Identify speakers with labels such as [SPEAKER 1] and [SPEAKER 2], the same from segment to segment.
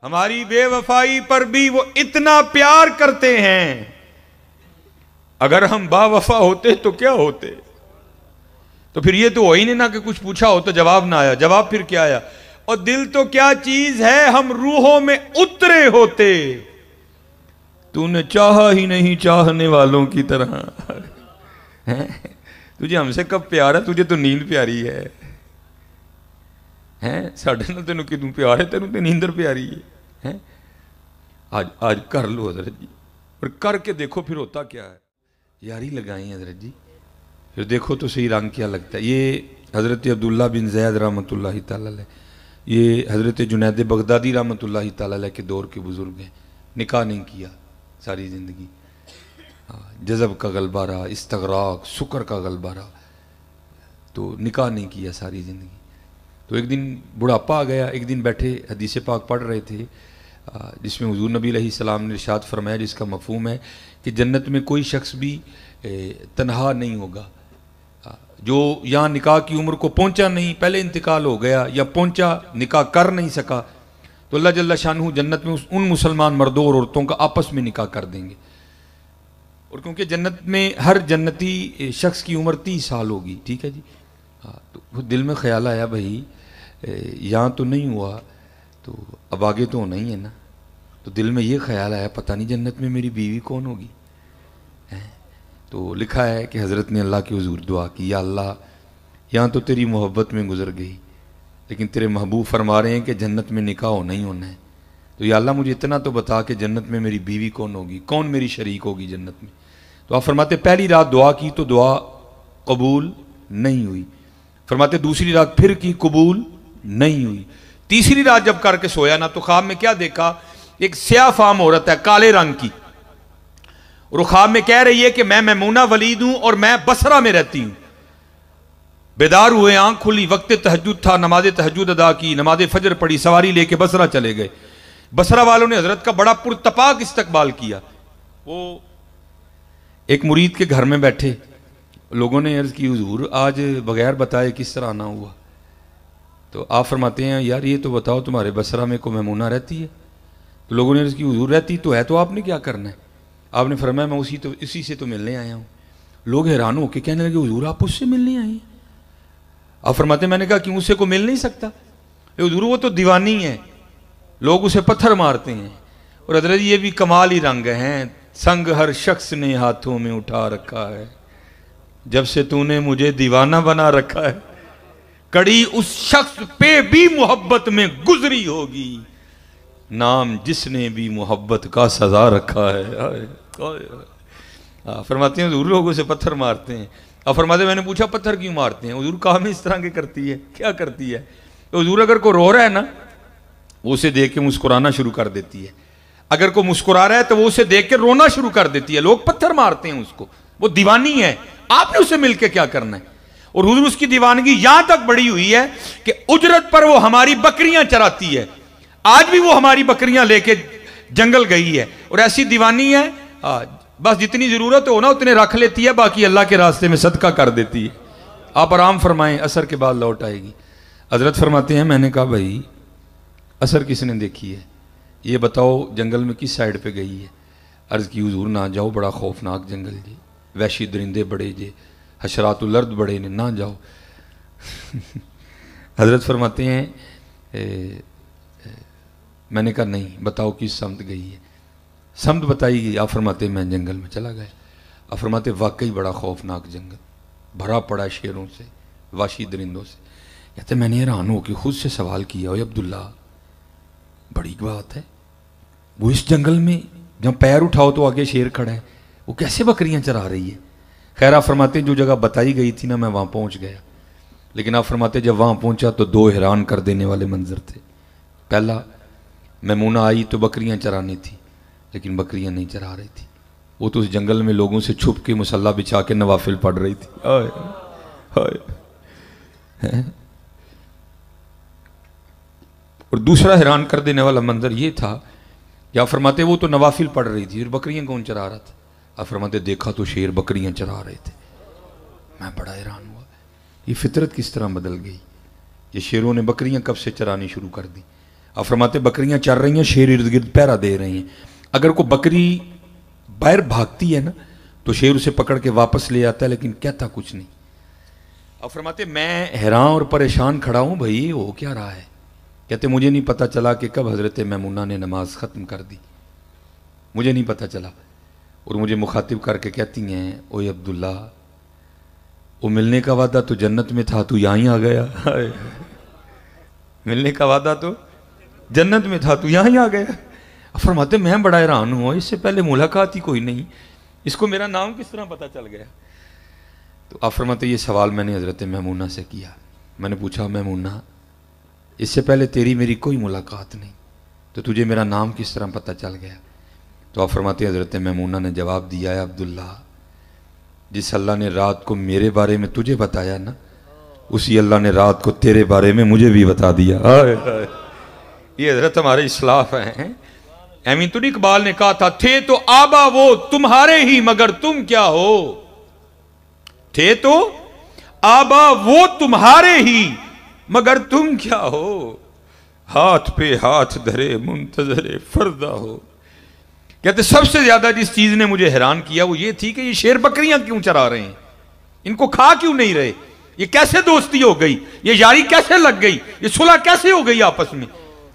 [SPEAKER 1] ہماری بے وفائی پر بھی وہ اتنا پیار کرتے ہیں. اگر ہم با وفا ہوتے تو کیا ہوتے؟ تو پھر یہ تو ہو ہی نہیں نا کہ کچھ پوچھا ہو تو جواب نہ آیا. جواب پھر کیا آیا؟ اور دل تو کیا چیز ہے، ہم روحوں میں اترے ہوتے، تو نے چاہا ہی نہیں چاہنے والوں کی طرح. تجھے ہم سے کب پیار ہے؟ تجھے تو نیند پیاری ہے. ساڑھے نال تینوں کدوں پیار ہے؟ تینوں تو نیندر پیاری ہے. آج کر لو حضرت جی، اور کر کے دیکھو پھر ہوتا کیا ہے. یاری لگائیں حضرت جی، پھر دیکھو تو صحیح رنگ کیا لگتا ہے. یہ حضرت عبداللہ بن زید رحمۃ اللہ تعالی علیہ، یہ حضرت جنید بغدادی رحمۃ اللہ تعالی علیہ کے دور کے بزرگ ہیں. نکاح نہیں کیا ساری زندگی، جذب کا غلبہ رہا، استغراق سکر کا غلبہ رہا، تو نکاح نہیں کیا ساری زندگی. تو ایک دن بڑھاپا آ گیا. ایک دن بیٹھے حدیث پاک پڑھ رہے تھے جس میں حضور نبی علیہ السلام نے ارشاد فرمایا، جس کا مفہوم ہے کہ جنت میں کوئی شخص بھی تنہا نہیں ہوگا. جو یہاں نکاح کی عمر کو پہنچا نہیں، پہلے انتقال ہو گیا، یا پہنچا نکاح کر نہیں سکا، تو اللہ جل شانہ جنت میں ان مسلمان مردوں اور عورتوں کا آپس میں نکاح کر دیں گے. اور کیونکہ جنت میں ہر جنتی شخص کی عمر 30 سال ہوگی. ٹھیک ہے جی. تو دل میں خیال آیا بھائی یہاں تو نہیں ہوا تو اب آگے تو ہونا ہی ہے نا. تو دل میں یہ خیال آیا پتہ نہیں جنت میں میری بیوی کون ہوگی. تو لکھا ہے کہ حضرت نے اللہ کے حضور دعا کی، یا اللہ یہاں تو تیری محبت میں گزر گئی، لیکن تیرے محبوب فرما رہے ہیں کہ جنت میں نکاح ہونا ہی ہونا ہے. تو یا اللہ مجھے اتنا تو بتا کہ جنت میں میری بیوی کون ہوگی، کون میری شریک ہوگی جنت میں. تو آپ فرماتے پہلی رات دعا کی تو دعا قبول نہیں ہوئی. فرماتے دوسری رات پھر کی، قبول نہیں ہوئی. تیسری رات جب کر کے سویا نا تو خواب میں کیا دیکھا؟ ایک سیاہ فام عورت ہے کالے رنگ کی، اور وہ خواب میں کہہ رہی ہے کہ میں میمونہ ولید ہوں اور میں بصرہ میں رہتی ہوں. بیدار ہوئے، آنکھ کھلی، وقت تہجد تھا، نماز تہجد ادا کی، نماز فجر پڑھی، سواری لے کے بصرہ چلے گئے. بصرہ والوں نے حضرت کا بڑا پرتپاک استقبال کیا. وہ ایک مرید کے گھر میں بیٹھے، لوگوں نے عرض کی حضور آج بغیر بتائے کس طرح آنا ہوا؟ تو آپ فرماتے ہیں یار یہ تو بتاؤ تمہارے بصرہ میں کو میمونہ رہتی ہے؟ تو لوگوں نے عرض کی حضور رہتی تو ہے، تو آپ نے کیا کرنا ہے؟ آپ نے فرمایا میں اسی سے تو ملنے آیا ہوں. لوگ حیران ہو کے کہنے لگے حضور آپ اس سے ملنے آئے ہیں؟ آپ فرماتے ہیں میں نے کہا کیوں، اس سے کو مل نہیں سکتا؟ حضور وہ تو دیوانی ہے، لوگ اسے پتھر مارتے ہیں. اور حضرت یہ بھی کمال ہی رنگ ہیں، سنگ ہر شخص نے ہاتھوں میں اٹھا رکھا ہے، جب سے تو نے مجھے دیوانہ بنا رکھا ہے، کڑی اس شخص پہ بھی محبت میں گزری ہوگی، نام جس نے بھی محبت کا سزا رکھا ہے. فرماتے ہیں حضور لوگوں سے پتھر مارتے ہیں. اب فرماتے ہیں میں نے پوچھا پتھر کیوں مارتے ہیں؟ حضور کام اس طرح کے کرتی ہے. کیا کرتی ہے؟ تو حضور اگر کوئی رو رہا ہے نا وہ اسے دیکھ کے مسکرانا شروع کر دیتی ہے، اگر کوئی مسکرا رہا ہے تو وہ اسے دیکھ کے رونا شروع کر دیتی ہے. لوگ پتھر مارتے ہیں اس کو، وہ دیوانی ہے، آپ نے اسے مل کے کیا کرنا ہے؟ اور حضور اس کی دیوانگی یہاں تک بڑی ہوئی ہے کہ اجرت پر وہ ہماری بکریاں چراتی ہے. آج بھی وہ ہماری بکریاں لے کے جنگل گئی ہے، اور ایسی دیوانی ہے بس جتنی ضرورت ہو نا اتنے رکھ لیتی ہے، باقی اللہ کے راستے میں صدقہ کر دیتی ہے. آپ آرام فرمائیں، عصر کے بعد لوٹ آئے گی. حضرت فرماتے ہیں میں نے کہا بھائی عصر کس نے دیکھی ہے، یہ بتاؤ جنگل میں کس سائیڈ پہ گئی ہے؟ عرض کی حضور نہ جاؤ، بڑا خوفناک جنگل جی، وحشی درندے بڑے جے، حشرات الارض بڑے نے، نہ جاؤ. حضرت فرماتے ہیں میں نے کہا نہیں، بتاؤ کس سمت گئی ہے؟ سمت بتائی گئی. آپ فرماتے ہیں میں جنگل میں چلا گیا. آپ فرماتے واقعی بڑا خوفناک جنگل، بھرا پڑا شیروں سے، وحشی درندوں سے. کہتے میں نے حیران ہو کہ خود سے سوال کیا، اوے عبداللہ بڑی بات ہے، وہ اس جنگل میں جب پیر اٹھاؤ تو آگے شیر کھڑا ہے، وہ کیسے بکریاں چرا رہی ہے؟ خیر آپ فرماتے ہیں جو جگہ بتائی گئی تھی نا میں وہاں پہنچ گیا، لیکن آپ فرماتے جب وہاں پہنچا تو دو حیران کر دینے والے منظر تھے. پہلا، میمونہ آئی تو بکریاں چرانی تھی، لیکن بکریاں نہیں چرا رہی تھی، وہ تو اس جنگل میں لوگوں سے چھپ کے مصلی بچھا کے نوافل پڑھ رہی تھی. اور دوسرا حیران کر دینے والا منظر یہ تھا کہ آپ فرماتے وہ تو نوافل پڑھ رہی تھی اور بکریاں کون چرا رہا تھا؟ آپ فرماتے دیکھا تو شیر بکریاں چرا رہے تھے. میں بڑا حیران ہوا، یہ فطرت کس طرح بدل گئی، یہ شیروں نے بکریاں کب سے چرانی شروع کر دی. آپ فرماتے بکریاں چر رہی ہیں، شیر ارد گرد پہرا دے رہے ہیں، اگر کوئی بکری باہر بھاگتی ہے نا تو شیر اسے پکڑ کے واپس لے آتا ہے لیکن کہتا کچھ نہیں۔ آپ فرماتے میں حیران اور پریشان کھڑا ہوں، بھائی ہو کیا رہا ہے؟ کہتے مجھے نہیں پتا چلا کہ کب حضرت میمونہ نے نماز ختم کر دی، مجھے نہیں پتا چلا۔ اور مجھے مخاطب کر کے کہتی ہیں اوے عبداللہ، وہ ملنے کا وعدہ تو جنت میں تھا، تو یہاں ہی آ گیا۔ ملنے کا وعدہ تو جنت میں تھا، تو یہاں ہی آ گیا۔ فرماتے میں بڑا حیران ہوں، اس سے پہلے ملاقات ہی کوئی نہیں، اس کو میرا نام کس طرح پتا چل گیا؟ تو آپ فرماتے یہ سوال میں نے حضرت میمونہ سے کیا۔ میں نے پوچھا میمونہ، اس سے پہلے تیری میری کوئی ملاقات نہیں، تو تجھے میرا نام کس طرح پتا چل گیا؟ تو آپ فرماتے حضرت میمونہ نے جواب دیا ہے عبداللہ، جس اللہ نے رات کو میرے بارے میں تجھے بتایا نا، اسی اللہ نے رات کو تیرے بارے میں مجھے بھی بتا دیا۔ یہ حضرت ہمارے اسلاف ہیں۔ امین تن اقبال نے کہا تھا تھے تو آبا وہ تمہارے ہی مگر تم کیا ہو، تھے تو آبا وہ تمہارے ہی مگر تم کیا ہو، ہاتھ پہ ہاتھ دھرے منتظر فردا ہو۔ کہتے سب سے زیادہ جس چیز نے مجھے حیران کیا وہ یہ تھی کہ یہ شیر بکریاں کیوں چرا رہے ہیں، ان کو کھا کیوں نہیں رہے، یہ کیسے دوستی ہو گئی، یہ یاری کیسے لگ گئی، یہ صلح کیسے ہو گئی آپس میں؟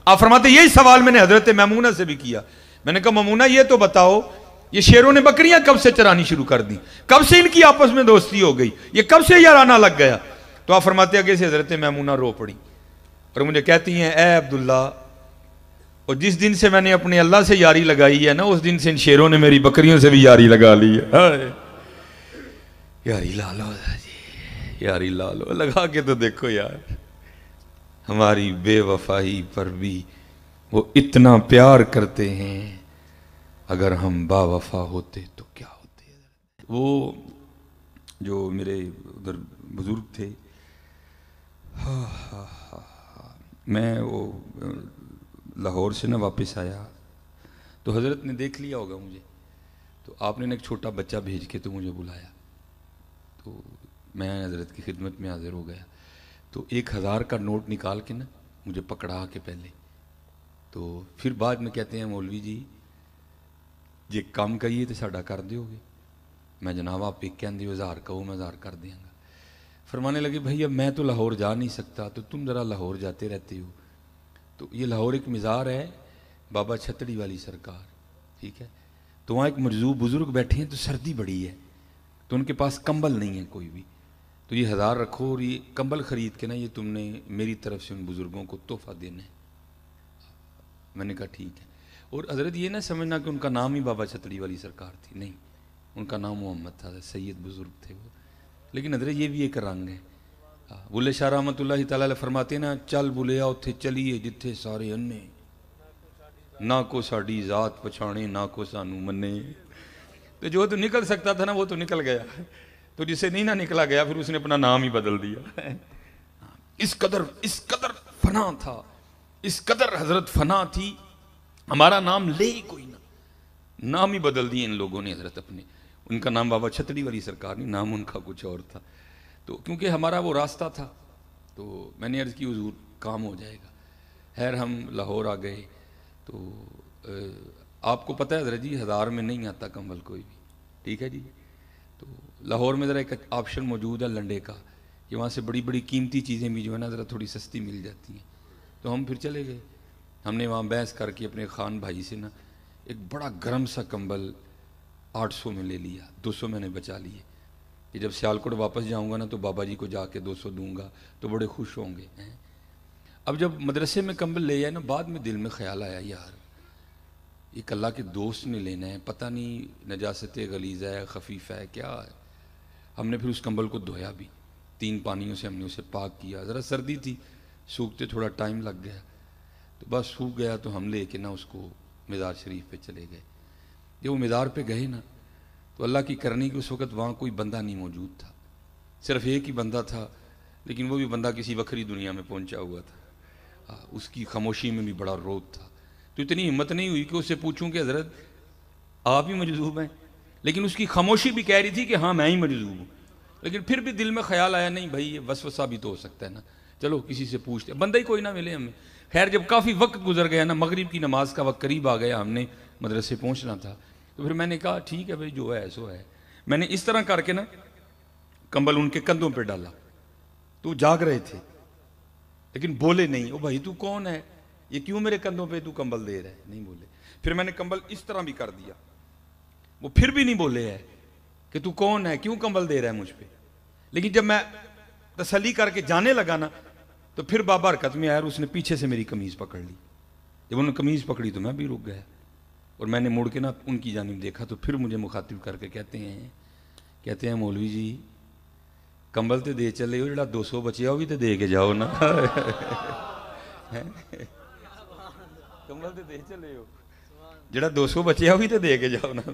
[SPEAKER 1] آپ فرماتے یہی سوال میں نے حضرت میمونہ سے بھی کیا۔ میں نے کہا میمونہ یہ تو بتاؤ یہ شیروں نے بکریاں کب سے چرانی شروع کر دی، کب سے ان کی آپس میں دوستی ہو گئی، یہ کب سے یارانہ لگ گیا؟ تو آپ فرماتے آگے سے حضرت میمونہ رو پڑی اور مجھے کہتی ہیں اے عبداللہ، اور جس دن سے میں نے اپنے اللہ سے یاری لگائی ہے نا، اس دن سے ان شیروں نے میری بکریوں سے بھی یاری لگا لی ہے۔ یاری لا لو جی، یاری لا لو، لگا کے تو دیکھو یار، ہماری بے وفائی پر بھی وہ اتنا پیار کرتے ہیں، اگر ہم با وفا ہوتے تو کیا ہوتے۔ وہ جو میرے ادھر بزرگ تھے، میں وہ لاہور سے نہ واپس آیا تو حضرت نے دیکھ لیا ہوگا مجھے، تو آپ نے ایک چھوٹا بچہ بھیج کے تو مجھے بلایا، تو میں حضرت کی خدمت میں حاضر ہو گیا۔ تو 1000 کا نوٹ نکال کے نا مجھے پکڑا کے پہلے، تو پھر بعد میں کہتے ہیں مولوی جی جے کام کریے تو ساڈا کر دیو گے؟ میں جناب آپ ایک کہن دیو 1000 کہو میں 1000 کر دیا گا۔ فرمانے لگے بھائی اب میں تو لاہور جا نہیں سکتا، تو تم ذرا لاہور جاتے رہتے ہو، تو یہ لاہور ایک مزار ہے بابا چھتڑی والی سرکار، ٹھیک ہے، تو وہاں ایک مرزو بزرگ بیٹھے ہیں، تو سردی بڑی ہے، تو ان کے پاس کمبل نہیں ہے کوئی بھی، تو یہ 1000 رکھو اور یہ کمبل خرید کے نا یہ تم نے میری طرف سے ان بزرگوں کو تحفہ دینا ہے۔ میں نے کہا ٹھیک ہے۔ اور حضرت یہ نہ سمجھنا کہ ان کا نام ہی بابا چھتڑی والی سرکار تھی، نہیں، ان کا نام محمد تھا، سید بزرگ تھے وہ، لیکن حضرت یہ بھی ایک رنگ ہے۔ بلے شاہ رحمۃ اللہ تعالیٰ علیہ فرماتے ہیں نا، چل بلیا اتھے چلیے جتھے سارے انے، نہ کو ساڑی ذات پچھانے نہ کو سانو منے۔ تو جو تو نکل سکتا تھا نا وہ تو نکل گیا، تو جسے نہیں نہ نکلا گیا پھر اس نے اپنا نام ہی بدل دیا۔ اس قدر فنا تھا، اس قدر حضرت فنا تھی، ہمارا نام لے ہی کوئی نہ، نام ہی بدل دیے ان لوگوں نے حضرت اپنے۔ ان کا نام بابا چھتڑی والی سرکار نہیں، نام ان کا کچھ اور تھا۔ تو کیونکہ ہمارا وہ راستہ تھا تو میں نے عرض کی حضور کام ہو جائے گا۔ خیر ہم لاہور آ گئے، تو آپ کو پتہ ہے حضرت جی 1000 میں نہیں آتا کمبل کوئی بھی، ٹھیک ہے جی۔ تو لاہور میں ذرا ایک آپشن موجود ہے لنڈے کا، کہ وہاں سے بڑی بڑی قیمتی چیزیں بھی جو ہے نا ذرا تھوڑی سستی مل جاتی ہیں، تو ہم پھر چلے گئے۔ ہم نے وہاں بحث کر کے اپنے خان بھائی سے نا ایک بڑا گرم سا کمبل 800 میں لے لیا، 200 میں نے بچا لیے کہ جب سیالکوٹ واپس جاؤں گا نا تو بابا جی کو جا کے 200 دوں گا تو بڑے خوش ہوں گے۔ اب جب مدرسے میں کمبل لے آئے نا، بعد میں دل میں خیال آیا یار ایک اللہ کے دوست نے لینا ہے، پتہ نہیں نجاست غلیظ ہے خفیف ہے کیا ہے۔ ہم نے پھر اس کمبل کو دھویا بھی، 3 پانیوں سے ہم نے اسے پاک کیا، ذرا سردی تھی سوکھتے تھوڑا ٹائم لگ گیا، تو بس سوکھ گیا تو ہم لے کے نا اس کو مزار شریف پہ چلے گئے۔ جب وہ مزار پہ گئے نا تو اللہ کی کرنی کہ اس وقت وہاں کوئی بندہ نہیں موجود تھا، صرف ایک ہی بندہ تھا، لیکن وہ بھی بندہ کسی وکری دنیا میں پہنچا ہوا تھا۔ اس کی خاموشی میں بھی بڑا روب تھا، تو اتنی ہمت نہیں ہوئی کہ اس سے پوچھوں کہ حضرت آپ ہی مجذوب ہیں، لیکن اس کی خاموشی بھی کہہ رہی تھی کہ ہاں میں ہی مجذوب ہوں۔ لیکن پھر بھی دل میں خیال آیا نہیں بھائی یہ وسوسہ بھی تو ہو سکتا ہے نا، چلو کسی سے پوچھتے، بندہ ہی کوئی نہ ملے ہمیں۔ خیر جب کافی وقت گزر گیا نا، مغرب کی نماز کا وقت قریب آ گیا، ہم نے مدرسے پہنچنا تھا، تو پھر میں نے کہا ٹھیک ہے بھائی جو ہے سو ہے. میں نے اس طرح کر کے نا کمبل ان کے کندھوں پہ ڈالا، تو جاگ رہے تھے لیکن بولے نہیں. او بھائی تو کون ہے، یہ کیوں میرے کندھوں پہ تو کمبل دے رہا ہے؟ نہیں بولے. پھر میں نے کمبل اس طرح بھی کر دیا، وہ پھر بھی نہیں بولے ہے کہ تو کون ہے، کیوں کمبل دے رہا ہے مجھ پہ. لیکن جب میں تسلی کر کے جانے لگا نا تو پھر بابا حرکت میں آیا اور اس نے پیچھے سے میری قمیض پکڑ لی. جب انہوں نے قمیض پکڑی تو میں بھی رک گیا، اور میں نے مڑ کے نا ان کی جانب دیکھا تو پھر مجھے مخاطب کر کے کہتے ہیں مولوی جی کمبل تے دے چلے ہو، جڑا 200 بچیا وہ بھی تے دے کے جاؤ نا. کمبل تے دے چلے ہو، جڑا 200 بچیا وہ بھی تے دے کے جاؤ نا.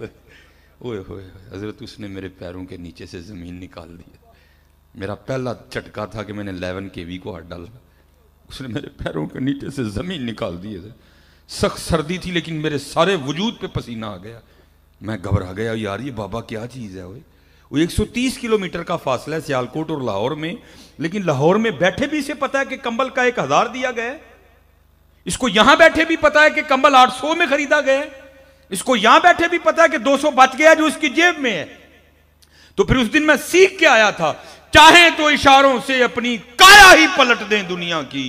[SPEAKER 1] اوئے ہوئے حضرت اس نے میرے پیروں کے نیچے سے زمین نکال دی. میرا پہلا چٹکا تھا کہ میں نے 11 kV کو ہاتھ ڈالا، اس نے میرے پیروں کے نیچے سے زمین نکال دی. سخت سردی تھی لیکن میرے سارے وجود پہ پسینہ آ گیا. میں گھبرا گیا، یار یہ بابا کیا چیز ہے. وہ 130 کلومیٹر کا فاصلہ ہے سیالکوٹ اور لاہور میں، لیکن لاہور میں بیٹھے بھی اسے پتا ہے کہ کمبل کا 1000 دیا گیا ہے. اس کو یہاں بیٹھے بھی پتا ہے کہ کمبل 800 میں خریدا گیا ہے. اس کو یہاں بیٹھے بھی پتا ہے کہ 200 بچ گیا جو اس کی جیب میں ہے. تو پھر اس دن میں سیکھ کے آیا تھا، چاہیں تو اشاروں سے اپنی کایا ہی پلٹ دیں دنیا کی،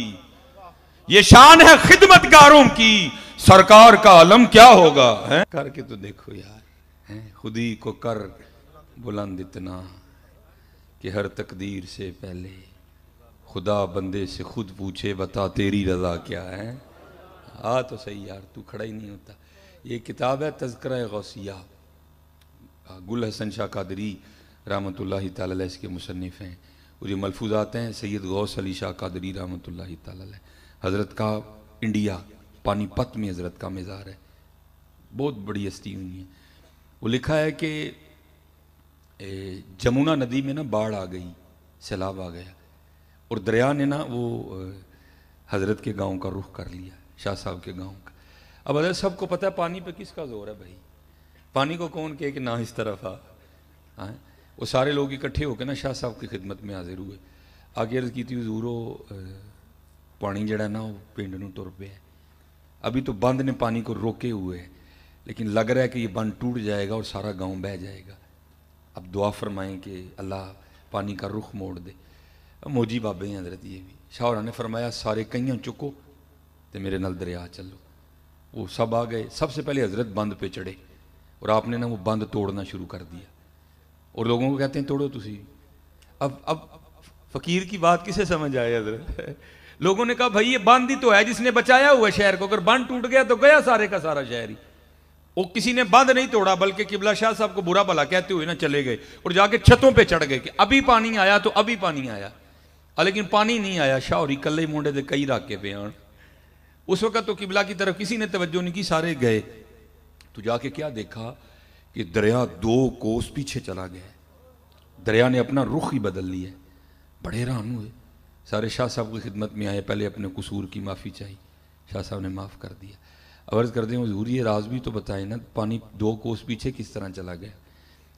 [SPEAKER 1] یہ شان ہے خدمتگاروں کی، سرکار کا علم کیا ہوگا. کر کے تو دیکھو یار، خودی کو کر بلند اتنا کہ ہر تقدیر سے پہلے خدا بندے سے خود پوچھے بتا تیری رضا کیا ہے. تو صحیح یار، تو کھڑا ہی نہیں ہوتا. یہ کتاب ہے تذکرہ غوثیہ، گل حسن شاہ قادری رحمۃ اللہ تعالی علیہ اس کے مصنف ہیں. وہ جو ملفوظات ہیں سید غوث علی شاہ قادری رحمۃ اللہ تعالی علیہ، حضرت کا انڈیا پانی پت میں حضرت کا مزار ہے، بہت بڑی ہستی ہوئی ہے. وہ لکھا ہے کہ جمنا ندی میں نا باڑھ آ گئی، سیلاب آ گیا، اور دریا نے نا وہ حضرت کے گاؤں کا رخ کر لیا، شاہ صاحب کے گاؤں کا. اب حضرت سب کو پتہ ہے پانی پہ کس کا زور ہے بھائی، پانی کو کون کہے کہ نہ اس طرف آ. وہ سارے لوگ اکٹھے ہو کے نا شاہ صاحب کی خدمت میں حاضر ہوئے. آگے عرض کی تھی حضورو پانی جڑا نا وہ پنڈ نو ٹر پہ ہے. ابھی تو بند نے پانی کو روکے ہوئے ہیں، لیکن لگ رہا ہے کہ یہ بند ٹوٹ جائے گا اور سارا گاؤں بہہ جائے گا. اب دعا فرمائیں کہ اللہ پانی کا رخ موڑ دے. موجی بابے ہیں حضرت یہ بھی. شاہ نے فرمایا سارے کئیاں چکو تو میرے نال دریا چلو. وہ سب آ گئے. سب سے پہلے حضرت بند پہ چڑھے اور آپ نے نا وہ بند توڑنا شروع کر دیا، اور لوگوں کو کہتے ہیں توڑو تسی. اب فقیر کی بات کسے سمجھ آئے حضرت؟ لوگوں نے کہا بھائی یہ بند ہی تو ہے جس نے بچایا ہوا شہر کو، اگر بند ٹوٹ گیا تو گیا سارے کا سارا شہر ہی. وہ کسی نے بند نہیں توڑا بلکہ قبلہ شاہ صاحب کو برا بھلا کہتے ہوئے نا چلے گئے اور جا کے چھتوں پہ چڑھ گئے کہ ابھی پانی آیا تو ابھی پانی آیا. لیکن پانی نہیں آیا. شاہ اور کلے مونڈے دے کئی راکے پہ آن. اس وقت تو قبلہ کی طرف کسی نے توجہ نہیں کی، سارے گئے. تو جا کے کیا دیکھا کہ دریا 2 کوس پیچھے چلا گیا ہے. دریا نے اپنا رخ ہی بدل لیا ہے. بڑے حیران ہوئے. سارے شاہ صاحب کی خدمت میں آئے، پہلے اپنے قصور کی معافی چاہی. شاہ صاحب نے معاف کر دیا. عرض کر دیں حضور یہ راز بھی تو بتائیں نا، پانی 2 کوس پیچھے کس طرح چلا گیا؟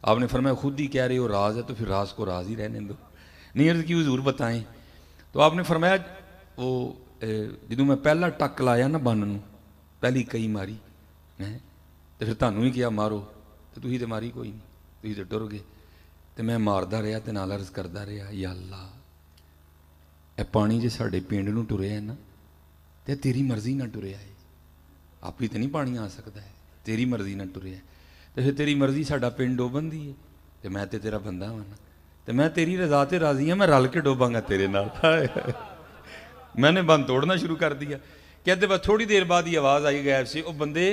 [SPEAKER 1] آپ نے فرمایا خود ہی کہہ رہے ہو راز ہے تو پھر راز کو راز ہی رہنے دو. نہیں عرض کی حضور بتائیں. تو آپ نے فرمایا وہ جدوں میں پہلا ٹک لایا نا بن نو، پہلی کئی ماری تو پھر تانوں ہی کیا مارو تو تھی تو ماری کوئی نہیں، تھی تو ٹر گئے. تو میں ماردا رہا تو نال عرض کردا رہا یا اللہ اے پانی جے ساڈے پنڈ نو ٹریا ہے نا تے تیری مرضی نہ ٹریا ہے. آپ ہی تو نہیں پانی آ سکتا ہے، تیری مرضی نہ ٹریا ہے. تو پھر تیری مرضی ساڈا پنڈ ڈوبن دی ہے تو میں تے تیرا بندہ ہوں نا، تو میں تیری رضا تے راضی ہوں، میں رل کے ڈوباں گا تیرے نال. میں نے بند توڑنا شروع کر دیا. کہتے بس تھوڑی دیر بعد ہی آواز آئی غیب سے، او بندے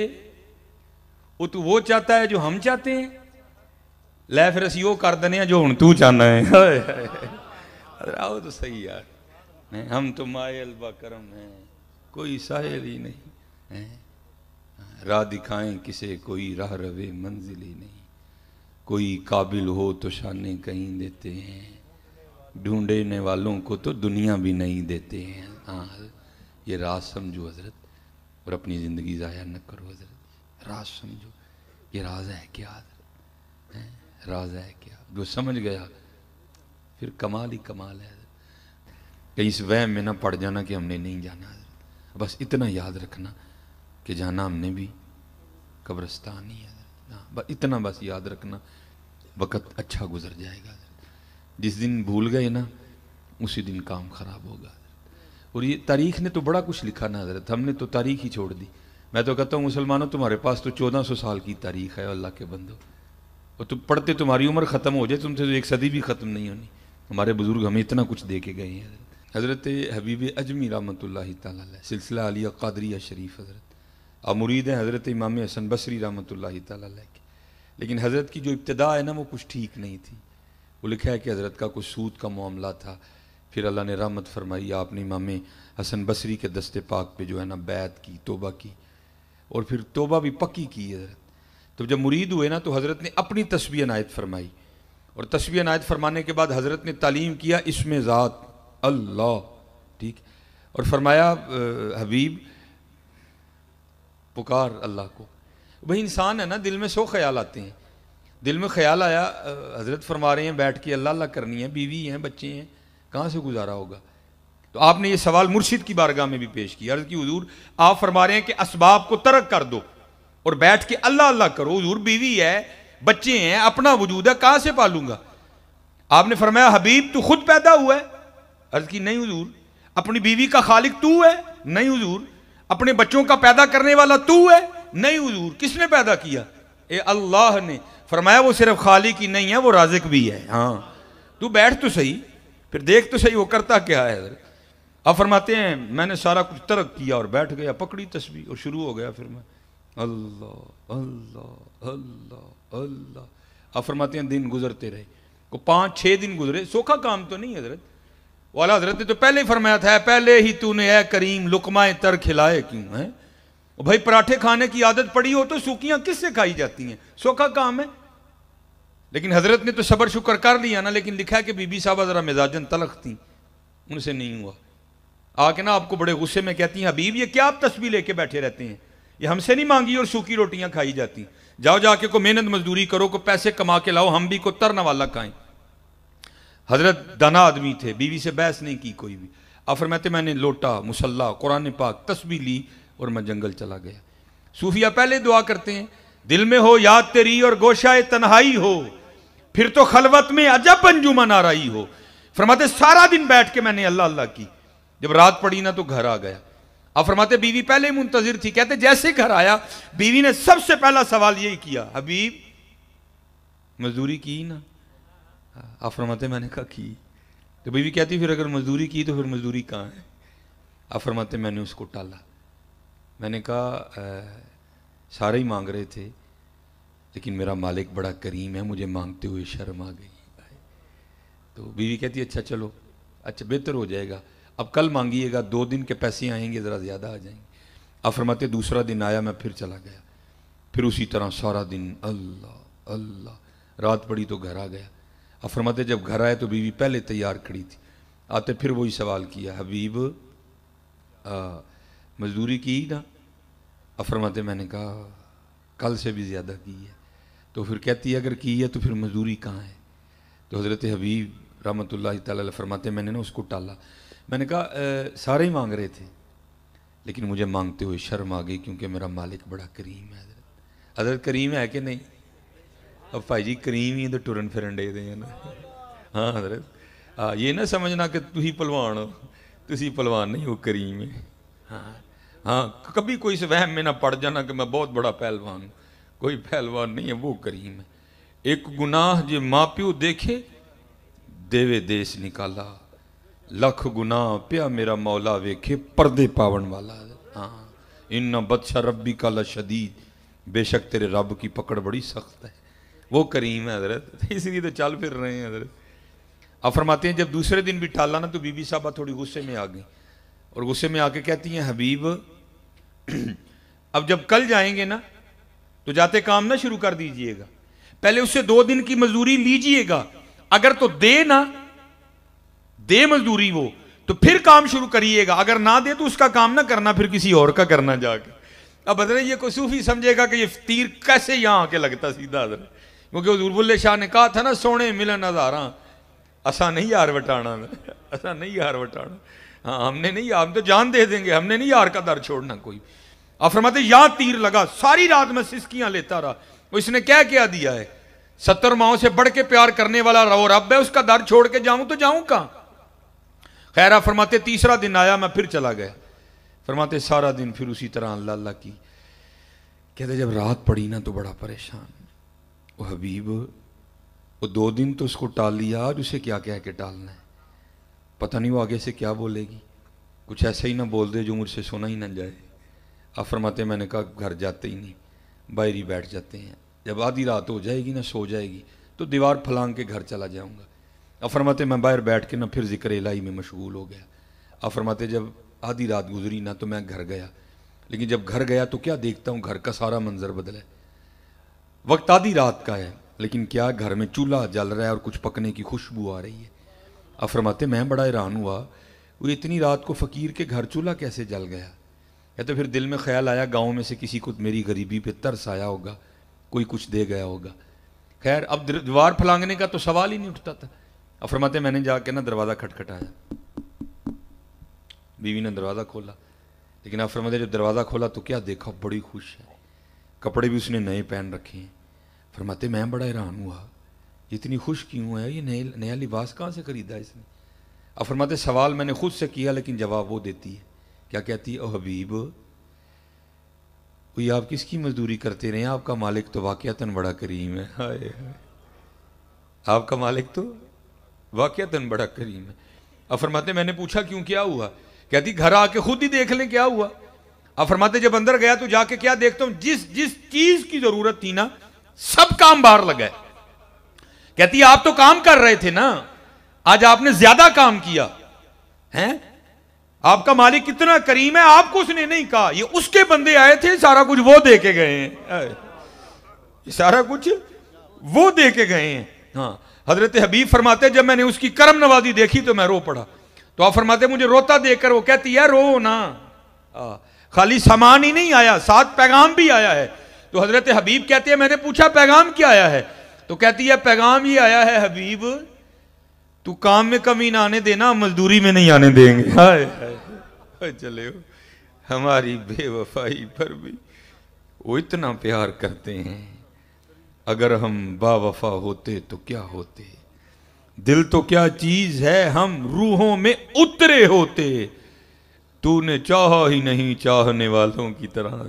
[SPEAKER 1] وہ تو وہ چاہتا ہے جو ہم چاہتے ہیں، لے پھر اسی وہ کر دنے ہیں جو ہن تو چاہنا ہے. آؤ تو صحیح یار، ہم تو مائل با کرم ہیں، کوئی ساحل ہی نہیں. راہ دکھائیں کسے کوئی راہ روے منزل ہی نہیں، کوئی قابل ہو تو شانے کہیں دیتے ہیں، ڈھونڈنے والوں کو تو دنیا بھی نہیں دیتے ہیں. یہ راز سمجھو حضرت اور اپنی زندگی ضائع نہ کرو حضرت. راز سمجھو یہ راز ہے کیا حضرت، راز ہے کیا. جو سمجھ گیا پھر کمال ہی کمال ہے حضرت. کہیں اس وہم میں نہ پڑ جانا کہ ہم نے نہیں جانا حضرت. بس اتنا یاد رکھنا کہ جانا ہم نے بھی قبرستان ہی ہے، اتنا بس یاد رکھنا، وقت اچھا گزر جائے گا۔ جس دن بھول گئے نا اسی دن کام خراب ہوگا۔ اور یہ تاریخ نے تو بڑا کچھ لکھا نا حضرت، ہم نے تو تاریخ ہی چھوڑ دی۔ میں تو کہتا ہوں مسلمانوں تمہارے پاس تو 1400 سال کی تاریخ ہے اللہ کے بندو، اور تم پڑھتے تمہاری عمر ختم ہو جائے، تم سے تو ایک صدی بھی ختم نہیں ہونی۔ ہمارے بزرگ ہمیں اتنا کچھ دے کے گئے ہیں۔ حضرت حبیب اجمی رحمۃ اللہ تعالیٰ علیہ، سلسلہ علیہ قادریہ شریف حضرت، اور مرید ہیں حضرت امام حسن بصری رحمۃ اللہ تعالیٰ علیہ کے، لیکن حضرت کی جو ابتدا ہے نا وہ کچھ ٹھیک نہیں تھی۔ وہ لکھا ہے کہ حضرت کا کچھ سود کا معاملہ تھا، پھر اللہ نے رحمت فرمائی، آپ نے امام حسن بصری کے دست پاک پہ جو ہے نا بیعت کی، توبہ کی، اور پھر توبہ بھی پکی کی حضرت۔ تو جب مرید ہوئے نا تو حضرت نے اپنی تسبیح عنایت فرمائی، اور تسبیح عنایت فرمانے کے بعد حضرت نے تعلیم کیا اسم ذات اللہ، ٹھیک، اور فرمایا حبیب پکار اللہ کو۔ وہی انسان ہے نا، دل میں 100 خیال آتے ہیں، دل میں خیال آیا، حضرت فرما رہے ہیں بیٹھ کے اللہ اللہ کرنی ہے، بیوی ہیں بچے ہیں، کہاں سے گزارا ہوگا؟ تو آپ نے یہ سوال مرشد کی بارگاہ میں بھی پیش کیا، عرض کی حضور آپ فرما رہے ہیں کہ اسباب کو ترک کر دو اور بیٹھ کے اللہ اللہ کرو، حضور بیوی ہے بچے ہیں اپنا وجود ہے، کہاں سے پالوں گا؟ آپ نے فرمایا حبیب تو خود پیدا ہوا ہے؟ عرض کی نہیں حضور۔ اپنی بیوی کا خالق تو ہے؟ نہیں حضور۔ اپنے بچوں کا پیدا کرنے والا تو ہے؟ نہیں حضور۔ کس نے پیدا کیا؟ اے اللہ نے۔ فرمایا وہ صرف خالق ہی نہیں ہے، وہ رازق بھی ہے، ہاں تو بیٹھ تو صحیح، پھر دیکھ تو صحیح وہ کرتا کیا ہے حضرت۔ آپ فرماتے ہیں میں نے سارا کچھ ترک کیا اور بیٹھ گیا، پکڑی تسبیح اور شروع ہو گیا، پھر میں اللہ اللہ اللہ اللہ۔ آپ فرماتے ہیں دن گزرتے رہے، کو 5-6 دن گزرے، سوکھا کام تو نہیں حضرت۔ والا حضرت نے تو پہلے ہی فرمایا تھا پہلے ہی تو نے اے کریم لقمہ تر کھلائے کیوں ہے؟ بھائی پراٹھے کھانے کی عادت پڑی ہو تو سوکھیاں کس سے کھائی جاتی ہیں؟ سوکھا کام ہے۔ لیکن حضرت نے تو صبر شکر کر لیا نا، لیکن لکھا ہے کہ بی بی صاحبہ ذرا مزاجن تلخ تھیں، ان سے نہیں ہوا۔ آ کے نا آپ کو بڑے غصے میں کہتی ہیں حبیب یہ کیا آپ تسبیح لے کے بیٹھے رہتے ہیں، یہ ہم سے نہیں مانگی اور سوکھی روٹیاں کھائی جاتی، جاؤ جا کے کو محنت مزدوری کرو، کو پیسے کما کے لاؤ، ہم بھی کو ترنا والا کھائیں۔ حضرت دانا آدمی تھے، بیوی سے بحث نہیں کی کوئی بھی۔ آپ فرماتے میں نے لوٹا مصلی قرآن پاک تسبیح لی اور میں جنگل چلا گیا۔ صوفیہ پہلے دعا کرتے ہیں دل میں ہو یاد تیری اور گوشہ تنہائی ہو، پھر تو خلوت میں عجب انجمن آرائی ہو۔ فرماتے سارا دن بیٹھ کے میں نے اللہ اللہ کی، جب رات پڑی نا تو گھر آ گیا۔ آپ فرماتے بیوی پہلے منتظر تھی، کہتے جیسے گھر آیا بیوی نے سب سے پہلا سوال یہی کیا حبیب مزدوری کی نا؟ آپ فرماتے میں نے کہا کی۔ تو بیوی کہتی پھر اگر مزدوری کی تو پھر مزدوری کہاں ہے؟ آپ فرماتے میں نے اس کو ٹالا، میں نے کہا سارے ہی مانگ رہے تھے لیکن میرا مالک بڑا کریم ہے، مجھے مانگتے ہوئے شرم آ گئی۔ تو بیوی کہتی اچھا چلو، اچھا بہتر ہو جائے گا، اب کل مانگیے گا، 2 دن کے پیسے آئیں گے ذرا زیادہ آ جائیں گے۔ آپ فرماتے دوسرا دن آیا میں پھر چلا گیا، پھر اسی طرح سارا دن اللہ اللہ، رات پڑی تو گھر آ گیا۔ آپ فرماتے جب گھر آئے تو بیوی پہلے تیار کھڑی تھی، آتے پھر وہی سوال کیا حبیب مزدوری کی نا؟ آپ فرماتے میں نے کہا کل سے بھی زیادہ کی ہے۔ تو پھر کہتی ہے اگر کی ہے تو پھر مزدوری کہاں ہے؟ تو حضرت حبیب رحمۃ اللہ تعالیٰ علیہ فرماتے میں نے نا اس کو ٹالا، میں نے کہا سارے ہی مانگ رہے تھے لیکن مجھے مانگتے ہوئے شرم آ گئی کیونکہ میرا مالک بڑا کریم ہے۔ حضرت کریم ہے کہ نہیں؟ اب بھائی جی کریم ہی تو ٹرن پھرن دے دیں نا۔ ہاں حضرت یہ نہ سمجھنا کہ تھی پلوان ہو، تسی پلوان نہیں، وہ کریم ہے۔ ہاں کبھی کوئی سے وہم میں نہ پڑ جانا کہ میں بہت بڑا پہلوان ہوں، کوئی پہلوان نہیں ہے، وہ کریم ہے۔ ایک گناہ جے ماں پیو دیکھے دیوے دیس نکالا، لکھ گناہ پیا میرا مولا ویکھے پردے پاون والا۔ ہاں ان بطش ربی کا لشدید، بے شک تیرے رب کی پکڑ بڑی سخت ہے، وہ کریم ہے حضرت، اس لیے تو چل پھر رہے ہیں حضرت۔ آپ فرماتے ہیں جب دوسرے دن بھی ٹالا نا تو بی بی صاحبہ تھوڑی غصے میں آ گئی، اور غصے میں آ کے کہتی ہیں حبیب اب جب کل جائیں گے نا تو جاتے کام نہ شروع کر دیجئے گا، پہلے اس سے 2 دن کی مزدوری لیجئے گا، اگر تو دے نا دے مزدوری وہ تو پھر کام شروع کریے گا، اگر نہ دے تو اس کا کام نہ کرنا، پھر کسی اور کا کرنا جا کے۔ اب حضرت یہ کوئی صوفی سمجھے گا کہ یہ تیر کیسے یہاں آ کے لگتا سیدھا حضرت، کیونکہ حضور بلے شاہ نے کہا تھا نا سونے ملن ہزاراں، اسا نہیں یار وٹانا، اسا نہیں یار وٹانا۔ ہاں ہم نے نہیں، ہم تو جان دے دیں گے، ہم نے نہیں یار کا در چھوڑنا کوئی. آپ فرماتے یہاں تیر لگا، ساری رات میں سسکیاں لیتا رہا. اس نے کیا دیا ہے؟ 70 ماؤں سے بڑھ کے پیار کرنے والا رو رب ہے، اس کا در چھوڑ کے جاؤں تو جاؤں کہاں؟ خیر آپ فرماتے تیسرا دن آیا، میں پھر چلا گیا. فرماتے سارا دن پھر اسی طرح اللہ اللہ کی. کہتے جب رات پڑی نا تو بڑا پریشان. وہ حبیب وہ 2 دن تو اس کو ٹال لیا، آج اسے کیا کہہ کے ٹالنا ہے؟ پتہ نہیں وہ آگے سے کیا بولے گی. کچھ ایسا ہی نہ بول دے جو مجھ سے سنا ہی نہ جائے. آپ فرماتے میں نے کہا گھر جاتے ہی نہیں، باہر ہی بیٹھ جاتے ہیں. جب آدھی رات ہو جائے گی نا، سو جائے گی، تو دیوار پھلانگ کے گھر چلا جاؤں گا. آپ فرماتے میں باہر بیٹھ کے نا پھر ذکر الہی میں مشغول ہو گیا. آپ فرماتے جب آدھی رات گزری نا تو میں گھر گیا، لیکن جب گھر گیا تو کیا دیکھتا ہوں، گھر کا سارا منظر بدلا ہے. وقت آدھی رات کا ہے، لیکن کیا گھر میں چولہا جل رہا ہے اور کچھ پکنے کی خوشبو آ رہی ہے. آپ فرماتے میں بڑا حیران ہوا، وہ اتنی رات کو فقیر کے گھر چولہا کیسے جل گیا؟ یا تو پھر دل میں خیال آیا گاؤں میں سے کسی کو میری غریبی پہ ترس آیا ہوگا، کوئی کچھ دے گیا ہوگا. خیر اب دیوار پھلانگنے کا تو سوال ہی نہیں اٹھتا تھا. اب فرماتے میں نے جا کے نا دروازہ کھٹکھٹایا. بیوی نے دروازہ کھولا، لیکن آپ فرماتے جب دروازہ کھولا تو کیا دیکھا، بڑی خوش ہے، کپڑے بھی اس نے نئے پہن رکھے ہیں. فرماتے میں بڑا حیران ہوا، اتنی خوش کیوں ہے، یہ نیا لباس کہاں سے خریدا اس نے؟ اب فرماتے سوال میں نے خود سے کیا، لیکن جواب وہ دیتی ہے. کیا کہتی ہے؟ او حبیب، کوئی آپ کس کی مزدوری کرتے رہے ہیں، آپ کا مالک تو واقعتاً بڑا کریم ہے. ہائے ہائے، آپ کا مالک تو واقعتاً بڑا کریم ہے. اب فرماتے میں نے پوچھا کیوں، کیا ہوا؟ کہتی گھر آ کے خود ہی دیکھ لیں کیا ہوا. اب فرماتے جب اندر گیا تو جا کے کیا دیکھتا ہوں، جس چیز کی ضرورت تھی نا سب کام باہر لگا ہے. کہتی آپ تو کام کر رہے تھے نا، آج آپ نے زیادہ کام کیا ہیں. آپ کا مالک کتنا کریم ہے، آپ کو اس نے نہیں کہا، یہ اس کے بندے آئے تھے، سارا کچھ وہ دے کے گئے ہیں، سارا کچھ وہ دے کے گئے ہیں. ہاں حضرت حبیب فرماتے جب میں نے اس کی کرم نوازی دیکھی تو میں رو پڑا. تو آپ فرماتے مجھے روتا دیکھ کر وہ کہتی ہے رو نا، خالی سامان ہی نہیں آیا، ساتھ پیغام بھی آیا ہے. تو حضرت حبیب کہتے ہیں میں نے پوچھا پیغام کیا آیا ہے؟ تو کہتی ہے پیغام یہ آیا ہے حبیب، تو کام میں کمی نہ آنے دینا، مزدوری میں نہیں آنے دیں گے. ہائے ہائے، چلے ہو ہماری بے وفائی پر بھی وہ اتنا پیار کرتے ہیں. اگر ہم با وفا ہوتے تو کیا ہوتے، دل تو کیا چیز ہے ہم روحوں میں اترے ہوتے. تو نے چاہا ہی نہیں چاہنے والوں کی طرح